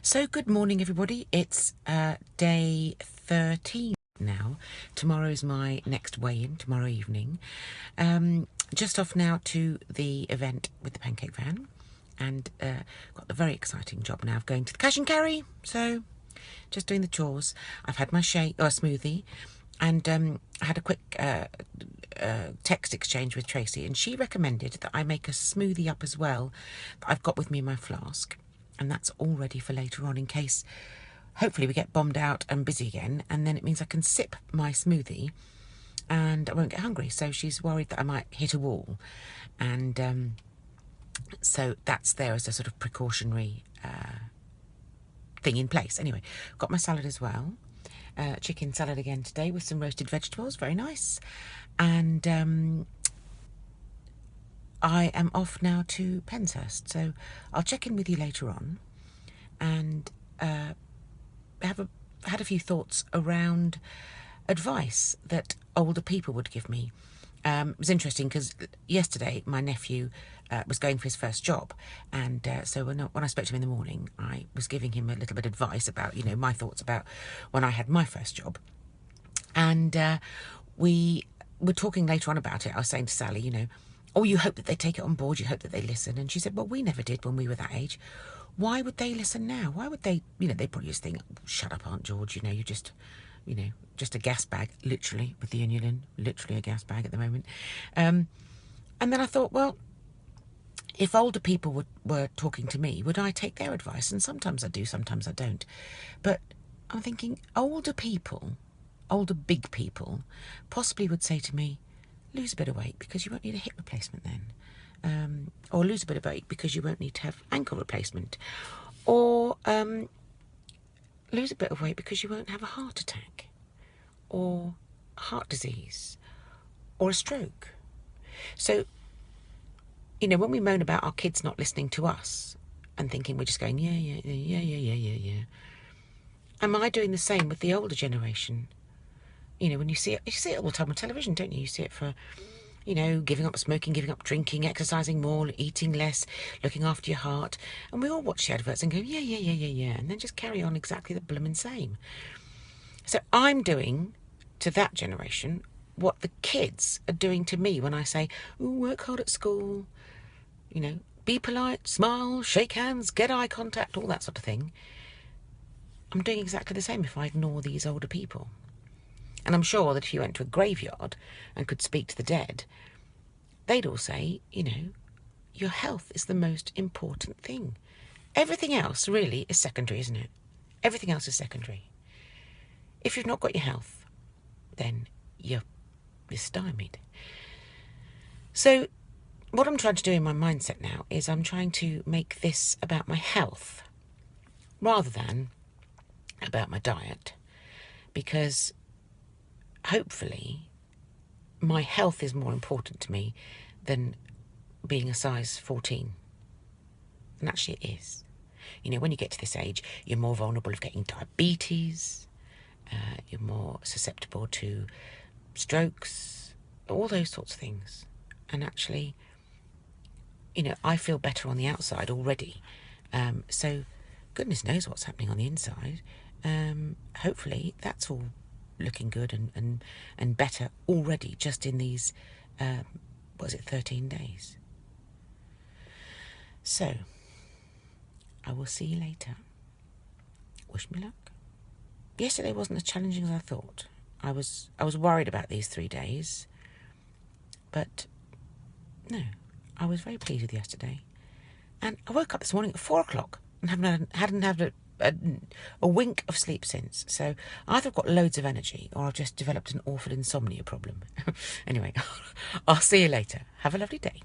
So good morning everybody, it's day 13 now. Tomorrow's my next weigh-in, tomorrow evening. Just off now to the event with the pancake van, and got the very exciting job now of going to the cash and carry, so just doing the chores. I've had my smoothie, and I had a quick text exchange with Tracy, and she recommended that I make a smoothie up as well that I've got with me in my flask. And that's all ready for later on in case, hopefully, we get bombed out and busy again. And then it means I can sip my smoothie and I won't get hungry. So she's worried that I might hit a wall. And so that's there as a sort of precautionary thing in place. Anyway, got my salad as well. Chicken salad again today with some roasted vegetables. Very nice. And I am off now to Penshurst, so I'll check in with you later on, and had a few thoughts around advice that older people would give me. It was interesting because yesterday my nephew was going for his first job, and so when I spoke to him in the morning, I was giving him a little bit of advice about, my thoughts about when I had my first job, and we were talking later on about it. I was saying to Sally, oh, you hope that they take it on board, you hope that they listen. And she said, well, we never did when we were that age. Why would they listen now? Why would they, they probably just think, shut up, Aunt George, you're just, just a gas bag, literally, with the inulin, literally a gas bag at the moment. And then I thought, well, if older people were talking to me, would I take their advice? And sometimes I do, sometimes I don't. But I'm thinking older people, older big people, possibly would say to me, lose a bit of weight because you won't need a hip replacement then. Or lose a bit of weight because you won't need to have ankle replacement. Or lose a bit of weight because you won't have a heart attack. Or heart disease. Or a stroke. So, when we moan about our kids not listening to us and thinking we're just going, yeah. Am I doing the same with the older generation? When you see it all the time on television, don't you? You see it for, giving up smoking, giving up drinking, exercising more, eating less, looking after your heart. And we all watch the adverts and go, yeah, and then just carry on exactly the blooming same. So I'm doing to that generation what the kids are doing to me when I say, ooh, work hard at school, be polite, smile, shake hands, get eye contact, all that sort of thing. I'm doing exactly the same if I ignore these older people. And I'm sure that if you went to a graveyard and could speak to the dead, they'd all say, your health is the most important thing. Everything else really is secondary, isn't it? Everything else is secondary. If you've not got your health, then you're stymied. So what I'm trying to do in my mindset now is I'm trying to make this about my health rather than about my diet, because hopefully my health is more important to me than being a size 14. And actually it is. When you get to this age, you're more vulnerable of getting diabetes, you're more susceptible to strokes, all those sorts of things. And actually, I feel better on the outside already. So goodness knows what's happening on the inside. Hopefully that's all looking good and better already just in these 13 days. So I will see you later. Wish me luck. Yesterday wasn't as challenging as I thought. I was worried about these 3 days, but no, I was very pleased with yesterday. And I woke up this morning at 4 o'clock and hadn't had a wink of sleep since. So either I've got loads of energy or I've just developed an awful insomnia problem. Anyway, I'll see you later. Have a lovely day.